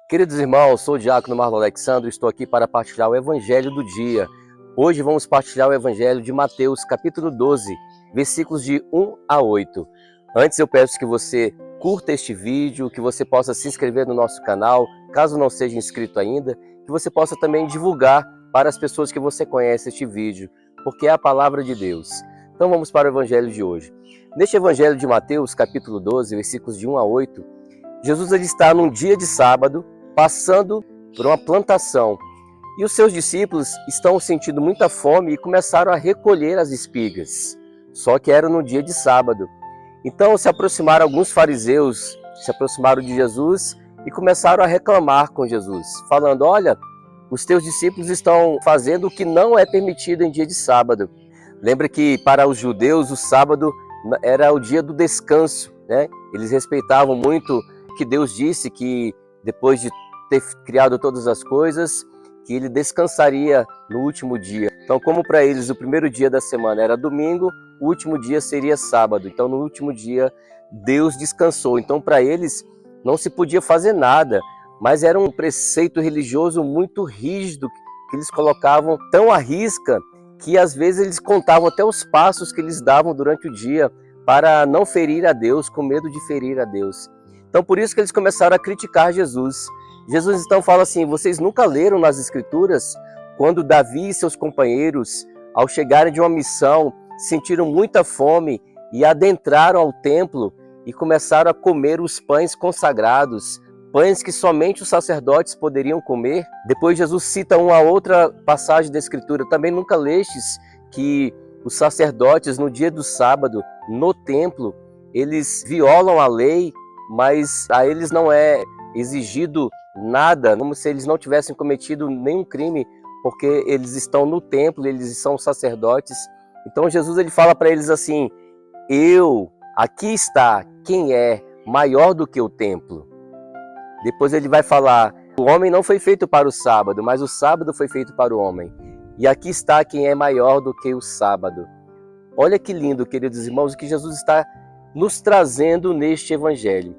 Queridos irmãos, sou o diácono Marlon Alexandre e estou aqui para partilhar o Evangelho do dia. Hoje vamos partilhar o Evangelho de Mateus, capítulo 12, versículos de 1 a 8. Antes eu peço que você curta este vídeo, que você possa se inscrever no nosso canal, caso não seja inscrito ainda, que você possa também divulgar para as pessoas que você conhece este vídeo, porque é a palavra de Deus. Então vamos para o Evangelho de hoje. Neste Evangelho de Mateus, capítulo 12, versículos de 1 a 8, Jesus ele está num dia de sábado, passando por uma plantação, e os seus discípulos estão sentindo muita fome e começaram a recolher as espigas, só que era no dia de sábado. Então se aproximaram alguns fariseus, se aproximaram de Jesus e começaram a reclamar com Jesus, falando: olha, os teus discípulos estão fazendo o que não é permitido em dia de sábado. Lembra que para os judeus o sábado era o dia do descanso, né? Eles respeitavam muito que Deus disse que depois de ter criado todas as coisas, que ele descansaria no último dia. Então, como para eles o primeiro dia da semana era domingo, o último dia seria sábado. Então, no último dia, Deus descansou. Então, para eles, não se podia fazer nada, mas era um preceito religioso muito rígido, que eles colocavam tão à risca, que às vezes eles contavam até os passos que eles davam durante o dia, para não ferir a Deus, com medo de ferir a Deus. Então, por isso que eles começaram a criticar Jesus. Jesus então fala assim: vocês nunca leram nas Escrituras quando Davi e seus companheiros, ao chegarem de uma missão, sentiram muita fome e adentraram ao templo e começaram a comer os pães consagrados, pães que somente os sacerdotes poderiam comer? Depois Jesus cita uma outra passagem da Escritura: também nunca lestes que os sacerdotes no dia do sábado, no templo, eles violam a lei, mas a eles não é exigido nada, como se eles não tivessem cometido nenhum crime, porque eles estão no templo, eles são sacerdotes. Então Jesus ele fala para eles assim: aqui está quem é maior do que o templo. Depois ele vai falar: o homem não foi feito para o sábado, mas o sábado foi feito para o homem. E aqui está quem é maior do que o sábado. Olha que lindo, queridos irmãos, o que Jesus está nos trazendo neste evangelho.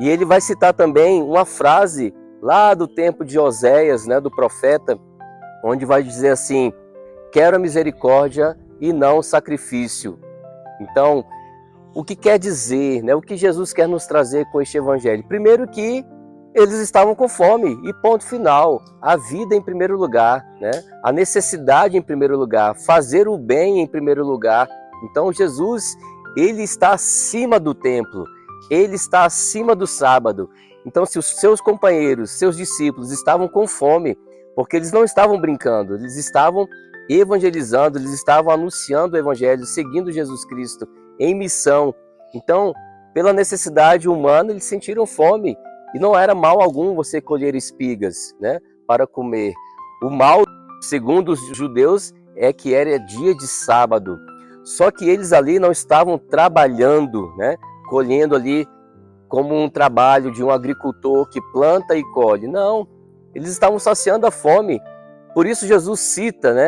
E ele vai citar também uma frase lá do tempo de Oséias, né, do profeta, onde vai dizer assim: quero a misericórdia e não sacrifício. Então, o que quer dizer, né, o que Jesus quer nos trazer com este evangelho? Primeiro que eles estavam com fome e ponto final. A vida em primeiro lugar, né? A necessidade em primeiro lugar, fazer o bem em primeiro lugar. Então Jesus, ele está acima do templo, ele está acima do sábado. Então se os seus companheiros, seus discípulos estavam com fome, porque eles não estavam brincando, eles estavam evangelizando, eles estavam anunciando o evangelho, seguindo Jesus Cristo em missão. Então, pela necessidade humana, eles sentiram fome. E não era mal algum você colher espigas, né, para comer. O mal, segundo os judeus, é que era dia de sábado. Só que eles ali não estavam trabalhando, né, colhendo ali como um trabalho de um agricultor que planta e colhe. Não, eles estavam saciando a fome. Por isso Jesus cita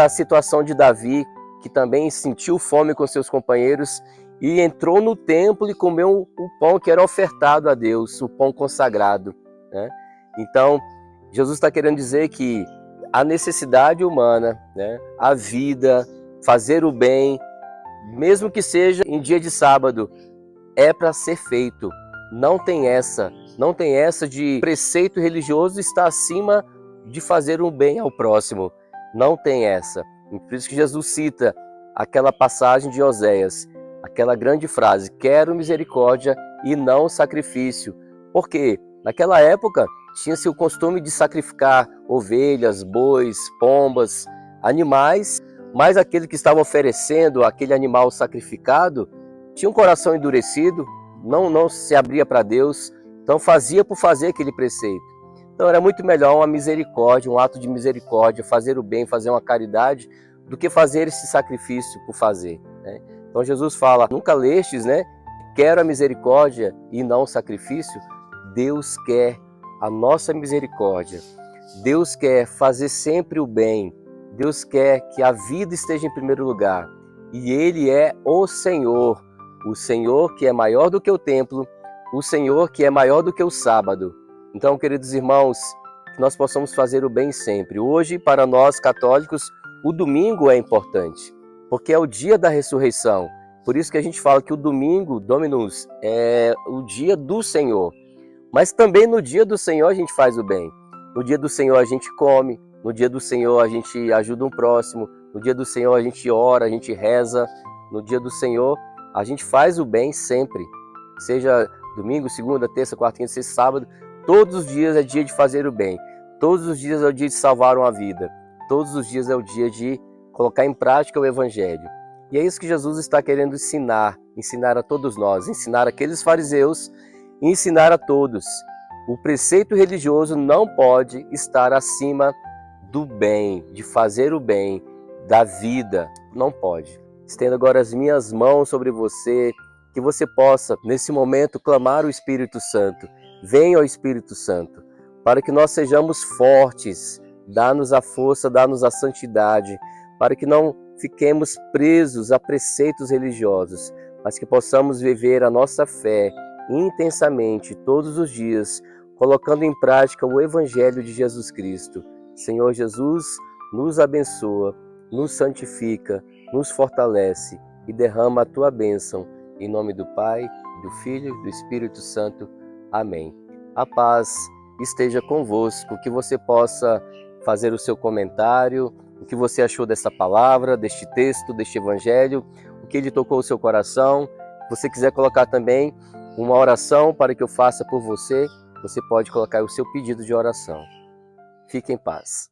a situação de Davi, que também sentiu fome com seus companheiros e entrou no templo e comeu o pão que era ofertado a Deus, o pão consagrado, né? Então, Jesus está querendo dizer que a necessidade humana, né, a vida, fazer o bem, mesmo que seja em dia de sábado, é para ser feito. Não tem essa de preceito religioso estar acima de fazer um bem ao próximo. Não tem essa. Por isso que Jesus cita aquela passagem de Oséias, aquela grande frase: quero misericórdia e não sacrifício. Porque naquela época tinha-se o costume de sacrificar ovelhas, bois, pombas, animais, mas aquele que estava oferecendo aquele animal sacrificado tinha um coração endurecido, não se abria para Deus, então fazia por fazer aquele preceito. Então era muito melhor uma misericórdia, um ato de misericórdia, fazer o bem, fazer uma caridade, do que fazer esse sacrifício por fazer, né? Então Jesus fala: nunca lestes, né? Quero a misericórdia e não o sacrifício. Deus quer a nossa misericórdia. Deus quer fazer sempre o bem. Deus quer que a vida esteja em primeiro lugar. E Ele é o Senhor que é maior do que o templo, o Senhor que é maior do que o sábado. Então, queridos irmãos, que nós possamos fazer o bem sempre. Hoje, para nós católicos, o domingo é importante, porque é o dia da ressurreição. Por isso que a gente fala que o domingo, Dominus, é o dia do Senhor. Mas também no dia do Senhor a gente faz o bem. No dia do Senhor a gente come, no dia do Senhor a gente ajuda um próximo, no dia do Senhor a gente ora, a gente reza, no dia do Senhor a gente faz o bem sempre. Seja domingo, segunda, terça, quarta, quinta, sexta, sábado, todos os dias é dia de fazer o bem. Todos os dias é o dia de salvar uma vida. Todos os dias é o dia de colocar em prática o Evangelho. E é isso que Jesus está querendo ensinar a todos nós, ensinar aqueles fariseus e ensinar a todos. O preceito religioso não pode estar acima do bem, de fazer o bem, da vida. Não pode. Estendo agora as minhas mãos sobre você, que você possa, nesse momento, clamar o Espírito Santo. Venha ao Espírito Santo, para que nós sejamos fortes, dá-nos a força, dá-nos a santidade, para que não fiquemos presos a preceitos religiosos, mas que possamos viver a nossa fé intensamente todos os dias, colocando em prática o Evangelho de Jesus Cristo. Senhor Jesus, nos abençoa, nos santifica, nos fortalece e derrama a Tua bênção. Em nome do Pai, do Filho e do Espírito Santo. Amém. A paz esteja convosco, que você possa fazer o seu comentário, o que você achou dessa palavra, deste texto, deste Evangelho, o que ele tocou o seu coração. Se você quiser colocar também uma oração para que eu faça por você, você pode colocar o seu pedido de oração. Fique em paz.